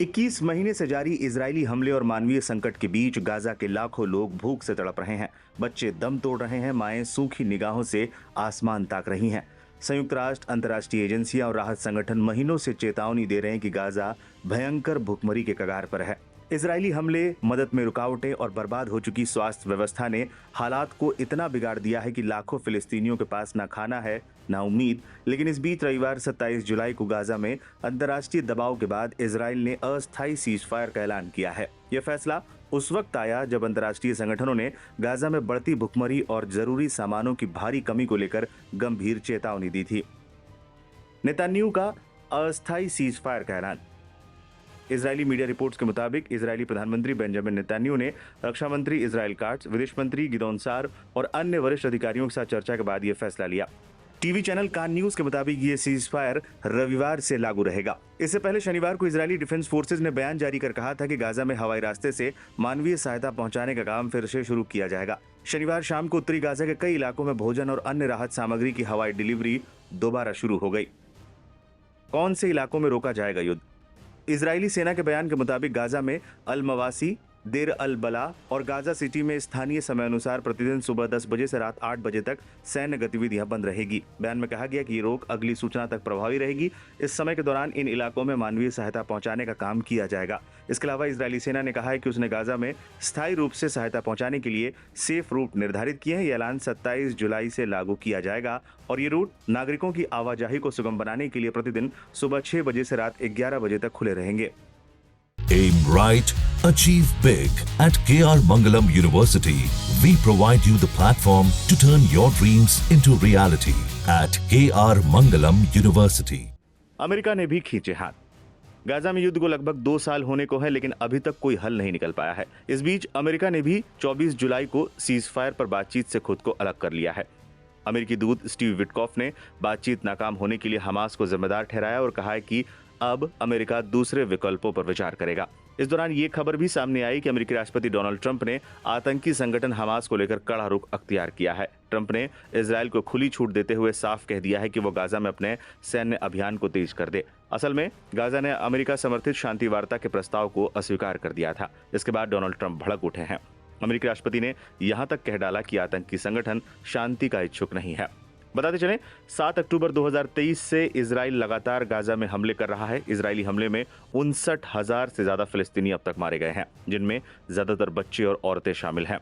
21 महीने से जारी इजरायली हमले और मानवीय संकट के बीच गाजा के लाखों लोग भूख से तड़प रहे हैं। बच्चे दम तोड़ रहे हैं, माएं सूखी निगाहों से आसमान ताक रही हैं। संयुक्त राष्ट्र, अंतर्राष्ट्रीय एजेंसियां और राहत संगठन महीनों से चेतावनी दे रहे हैं कि गाजा भयंकर भुखमरी के कगार पर है। इजरायली हमले, मदद में रुकावटें और बर्बाद हो चुकी स्वास्थ्य व्यवस्था ने हालात को इतना बिगाड़ दिया है कि लाखों फिलिस्तीनियों के पास ना खाना है, ना उम्मीद। लेकिन इस बीच रविवार 27 जुलाई को गाजा में अंतर्राष्ट्रीय दबाव के बाद इजराइल ने अस्थायी सीजफायर का ऐलान किया है। यह फैसला उस वक्त आया जब अंतर्राष्ट्रीय संगठनों ने गाजा में बढ़ती भुखमरी और जरूरी सामानों की भारी कमी को लेकर गंभीर चेतावनी दी थी। नेतन्याहू का अस्थायी सीजफायर का ऐलान। इजरायली मीडिया रिपोर्ट्स के मुताबिक इजरायली प्रधानमंत्री बेंजामिन नेतन्याहू ने रक्षा मंत्री इजराइल काट्ज, विदेश मंत्री गिदोन सार और अन्य वरिष्ठ अधिकारियों के साथ चर्चा के बाद यह फैसला लिया। टीवी चैनल कान न्यूज के मुताबिक ये सीजफायर रविवार से लागू रहेगा। इससे पहले शनिवार को इजरायली डिफेंस फोर्सेज ने बयान जारी कर कहा था कि गाजा में हवाई रास्ते से मानवीय सहायता पहुंचाने का काम फिर से शुरू किया जाएगा। शनिवार शाम को उत्तरी गाजा के कई इलाकों में भोजन और अन्य राहत सामग्री की हवाई डिलीवरी दोबारा शुरू हो गई। कौन से इलाकों में रोका जाएगा युद्ध? इजरायली सेना के बयान के मुताबिक गाजा में अल मवासी, देर अल बला और गाजा सिटी में स्थानीय समय अनुसार प्रतिदिन सुबह 10 बजे से रात 8 बजे तक सैन्य गतिविधियां बंद रहेगी। बयान में कहा गया कि ये रोक अगली सूचना तक प्रभावी रहेगी। इस समय के दौरान इन इलाकों में मानवीय सहायता पहुंचाने का काम किया जाएगा। इसके अलावा इजरायली सेना ने कहा है कि उसने गाजा में स्थायी रूप से सहायता पहुंचाने के लिए सेफ रूट निर्धारित किए हैं। ये ऐलान 27 जुलाई से लागू किया जाएगा और ये रूट नागरिकों की आवाजाही को सुगम बनाने के लिए प्रतिदिन सुबह 6 बजे से रात 11 बजे तक खुले रहेंगे। Aim right, achieve big. At KR Mangalam University, we provide you the platform to turn your dreams into reality. At KR Mangalam University. America ने भी खींचे हाथ। गाजा में युद्ध को लगभग 2 साल होने को है, लेकिन अभी तक कोई हल नहीं निकल पाया है। इस बीच अमेरिका ने भी 24 जुलाई को सीजफायर पर बातचीत से खुद को अलग कर लिया है। अमेरिकी दूत स्टीव विटकॉफ ने बातचीत नाकाम होने के लिए हमास को जिम्मेदार ठहराया और कहा है कि अब अमेरिका दूसरे विकल्पों पर विचार करेगा। इस दौरान ये खबर भी सामने आई कि अमेरिकी राष्ट्रपति डोनाल्ड ट्रंप ने आतंकी संगठन हमास को लेकर कड़ा रुख अख्तियार किया है। ट्रंप ने इजरायल को खुली छूट देते हुए साफ कह दिया है कि वो गाजा में अपने सैन्य अभियान को तेज कर दे। असल में गाजा ने अमेरिका समर्थित शांति वार्ता के प्रस्ताव को अस्वीकार कर दिया था। इसके बाद डोनाल्ड ट्रंप भड़क उठे हैं। अमेरिकी राष्ट्रपति ने यहां तक कह डाला कि आतंकी संगठन शांति का इच्छुक नहीं है। बताते चलें, 7 अक्टूबर 2023 से इजराइल लगातार गाजा में हमले कर रहा है। इजरायली हमले में 59,000 से ज्यादा फिलिस्तीनी अब तक मारे गए हैं, जिनमें ज्यादातर बच्चे और औरतें शामिल हैं।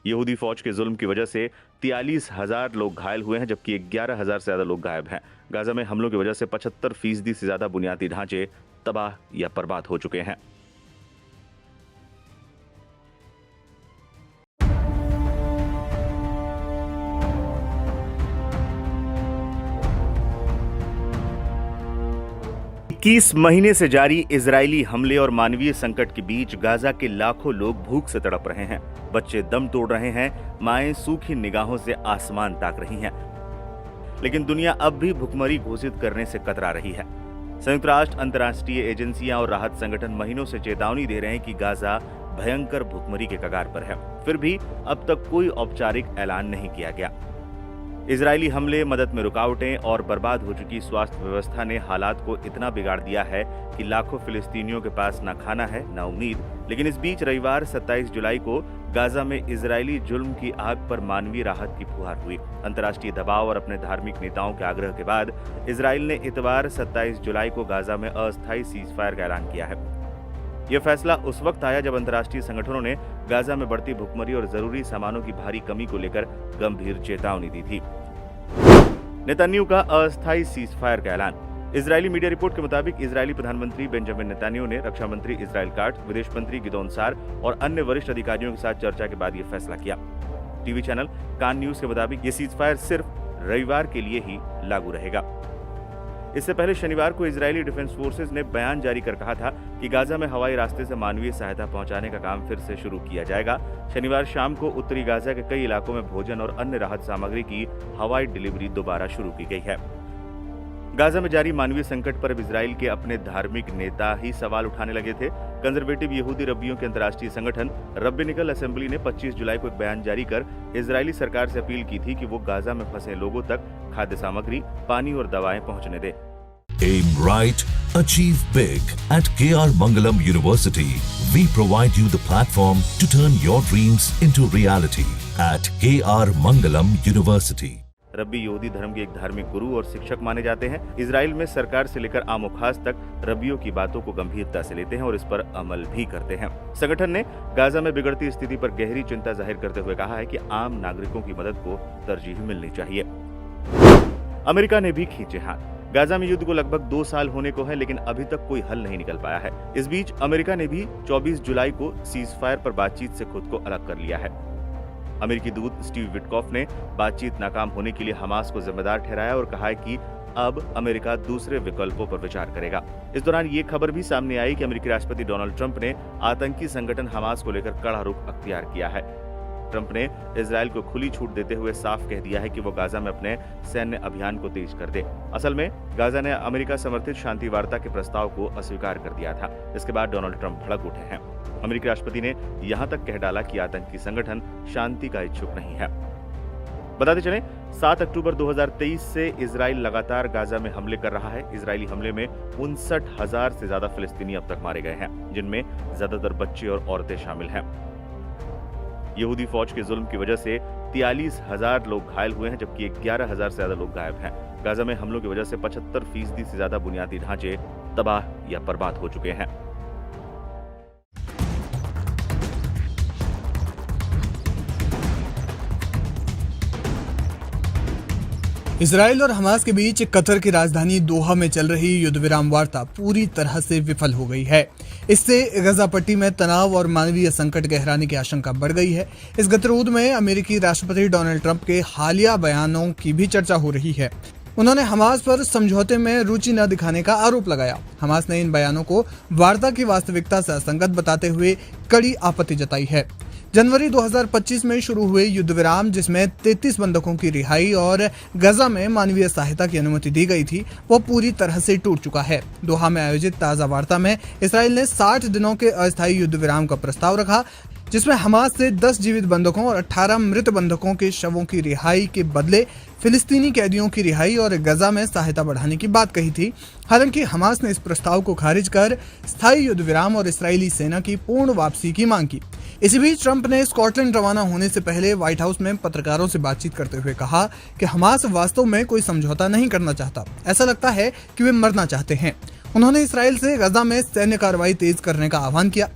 यहूदी फौज के जुल्म की वजह से 43,000 लोग घायल हुए हैं, जबकि 11,000 से ज्यादा लोग गायब हैं। गाजा में हमलों की वजह से 75% से ज्यादा बुनियादी ढांचे तबाह या बर्बाद हो चुके हैं। इक्कीस महीने से जारी इजरायली हमले और मानवीय संकट के बीच गाजा के लाखों लोग भूख से तड़प रहे हैं। बच्चे दम तोड़ रहे हैं, माएं सूखी निगाहों से आसमान ताक रही हैं। लेकिन दुनिया अब भी भुखमरी घोषित करने से कतरा रही है। संयुक्त राष्ट्र, अंतर्राष्ट्रीय एजेंसियां और राहत संगठन महीनों से चेतावनी दे रहे हैं कि गाजा भयंकर भुखमरी के कगार पर है। फिर भी अब तक कोई औपचारिक ऐलान नहीं किया गया। इजरायली हमले, मदद में रुकावटें और बर्बाद हो चुकी स्वास्थ्य व्यवस्था ने हालात को इतना बिगाड़ दिया है कि लाखों फिलिस्तीनियों के पास ना खाना है, ना उम्मीद। लेकिन इस बीच रविवार 27 जुलाई को गाजा में इजरायली जुल्म की आग पर मानवीय राहत की फुहार हुई। अंतर्राष्ट्रीय दबाव और अपने धार्मिक नेताओं के आग्रह के बाद इजराइल ने इतवार 27 जुलाई को गाजा में अस्थायी सीजफायर का ऐलान किया है। यह फैसला उस वक्त आया जब अंतर्राष्ट्रीय संगठनों ने गाजा में बढ़ती भुखमरी और जरूरी सामानों की भारी कमी को लेकर गंभीर चेतावनी दी थी। नेतन्याहू का अस्थायी सीजफायर का ऐलान। इजरायली मीडिया रिपोर्ट के मुताबिक इजरायली प्रधानमंत्री बेंजामिन नेतन्याहू ने रक्षा मंत्री इजराइल काट्ज, विदेश मंत्री गिदोन सार और अन्य वरिष्ठ अधिकारियों के साथ चर्चा के बाद यह फैसला किया। टीवी चैनल कान न्यूज के मुताबिक ये सीजफायर सिर्फ रविवार के लिए ही लागू रहेगा। इससे पहले शनिवार को इजरायली डिफेंस फोर्सेज ने बयान जारी कर कहा था कि गाजा में हवाई रास्ते से मानवीय सहायता पहुंचाने का काम फिर से शुरू किया जाएगा। शनिवार शाम को उत्तरी गाजा के कई इलाकों में भोजन और अन्य राहत सामग्री की हवाई डिलीवरी दोबारा शुरू की गई है। गाजा में जारी मानवीय संकट पर अब इजराइल के अपने धार्मिक नेता ही सवाल उठाने लगे थे। कंजर्वेटिव यहूदी रब्बियों के अंतर्राष्ट्रीय संगठन रब्बिनिकल असेंबली ने 25 जुलाई को एक बयान जारी कर इजरायली सरकार से अपील की थी कि वो गाजा में फंसे लोगों तक खाद्य सामग्री, पानी और दवाएं पहुंचने दे। Aim right, Achieve big at KR Mangalam University. We provide you the platform to turn your dreams into reality at KR Mangalam University. रब्बी यहूदी धर्म के एक धार्मिक गुरु और शिक्षक माने जाते हैं। इजराइल में सरकार से लेकर आम खास तक रब्बियों की बातों को गंभीरता से लेते हैं और इस पर अमल भी करते हैं। संगठन ने गाजा में बिगड़ती स्थिति पर गहरी चिंता जाहिर करते हुए कहा है कि आम नागरिकों की मदद को तरजीह मिलनी चाहिए। अमेरिका ने भी खींचे हाथ। गाजा में युद्ध को लगभग 2 साल होने को है, लेकिन अभी तक कोई हल नहीं निकल पाया है। इस बीच अमेरिका ने भी 24 जुलाई को सीज फायर पर बातचीत से खुद को अलग कर लिया है। अमेरिकी दूत स्टीव विटकॉफ ने बातचीत नाकाम होने के लिए हमास को जिम्मेदार ठहराया और कहा है कि अब अमेरिका दूसरे विकल्पों पर विचार करेगा। इस दौरान ये खबर भी सामने आई कि अमेरिकी राष्ट्रपति डोनाल्ड ट्रंप ने आतंकी संगठन हमास को लेकर कड़ा रुख अख्तियार किया है। ट्रंप ने इजराइल को खुली छूट देते हुए साफ कह दिया है कि वो गाजा में अपने सैन्य अभियान को तेज कर दे। असल में गाजा ने अमेरिका समर्थित शांति वार्ता के प्रस्ताव को अस्वीकार कर दिया था। इसके बाद डोनाल्ड ट्रंप भड़क उठे हैं। अमेरिकी राष्ट्रपति ने यहां तक कह डाला कि आतंकी संगठन शांति का इच्छुक नहीं है। बताते चलें, 7 अक्टूबर 2023 से इजराइल लगातार गाजा में हमले कर रहा है। इजरायली हमले में 59,000 से ज्यादा फिलिस्तीनी अब तक मारे गए हैं, जिनमें ज्यादातर बच्चे और औरतें शामिल हैं। यहूदी फौज के जुल्म की वजह से 43,000 लोग घायल हुए हैं, जबकि 11,000 से ज्यादा लोग गायब हैं। गाजा में हमलों की वजह से 75% से ज्यादा बुनियादी ढांचे तबाह या बर्बाद हो चुके हैं। इजराइल और हमास के बीच कतर की राजधानी दोहा में चल रही युद्ध विराम वार्ता पूरी तरह से विफल हो गई है। इससे गजा पट्टी में तनाव और मानवीय संकट गहराने की आशंका बढ़ गई है। इस गतिरोध में अमेरिकी राष्ट्रपति डोनाल्ड ट्रंप के हालिया बयानों की भी चर्चा हो रही है। उन्होंने हमास पर समझौते में रुचि न दिखाने का आरोप लगाया। हमास ने इन बयानों को वार्ता की वास्तविकता से असंगत बताते हुए कड़ी आपत्ति जताई है। जनवरी 2025 में शुरू हुए युद्ध विराम, जिसमें 33 बंधकों की रिहाई और गजा में मानवीय सहायता की अनुमति दी गई थी, वो पूरी तरह से टूट चुका है। दोहा में आयोजित ताजा वार्ता में इसराइल ने 60 दिनों के अस्थायी युद्ध विराम का प्रस्ताव रखा, जिसमें हमास से 10 जीवित बंधकों और 18 मृत बंधकों के शवों की रिहाई के बदले फिलिस्तीनी कैदियों की रिहाई और गजा में सहायता बढ़ाने की बात कही थी। हालांकि हमास ने इस प्रस्ताव को खारिज कर स्थायी युद्ध विराम और इस्राएली सेना की पूर्ण वापसी की मांग की। इसी बीच ट्रंप ने स्कॉटलैंड रवाना होने से पहले व्हाइट हाउस में पत्रकारों से बातचीत करते हुए कहा कि हमास वास्तव में कोई समझौता नहीं करना चाहता। ऐसा लगता है कि वे मरना चाहते हैं। उन्होंने इसराइल से गजा में सैन्य कार्रवाई तेज करने का आह्वान किया।